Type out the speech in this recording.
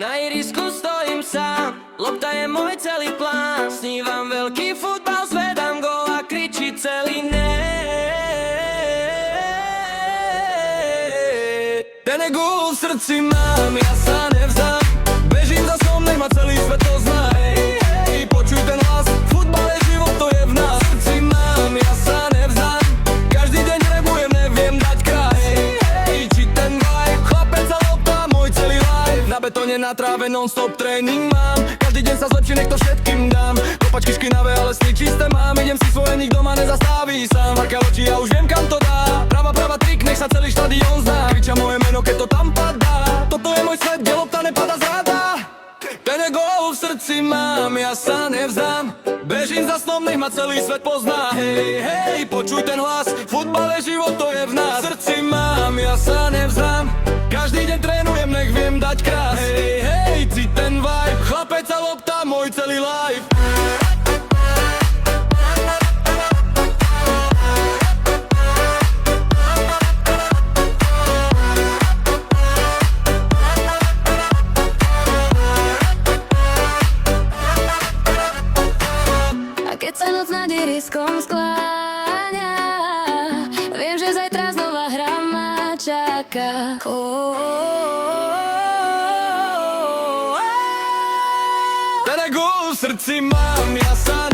Na ihrisku stojím sám, lopta je môj celý plán. Snívam veľký futbal, zvedám gól a kričí celý net. Ten je gól v srdci mám, ja sa nevzdám. Bežím za snom, nech ma celý svet pozná. Hej, hej, počuj ten hlas, futbal je život, to je v nás. V srdci mám, ja sa nevzdám. Každý deň rebujem, neviem dať kraj. Hej, hej, či ten vibe, chlapec a lopta, môj celý life. Na betóne, na tráve, non-stop tréning mám. Každý deň sa zlepší, nech to všetkým dám. Kopačky škinavé, ale sny čisté mám. Idem si svoje, nikto ma nezastaví sám. Varka oči, ja už viem, kam to dá. Prava, trik, nech sa celý štadión zná. Vyča moje meno, keď to tam padá. Toto je môj svet, kde lopta nepada z rada. Ten je gól v srdci mám, ja sa nevzdám. Bežím za snom, nech ma celý svet pozná. Hej, hej, počuj ten hlas, futbal je život, to je v nás. V srdci mám, ja sa nevzdám. Každý deň trénujem, nech viem dať krás. Hej, hej, cít ten vibe, chlapec a lopta, môj celý life. Keď sa noc nad ihriskom skláňa, viem, že zajtra znova hra ma čaká. Ten je gól v srdci mám, ja sa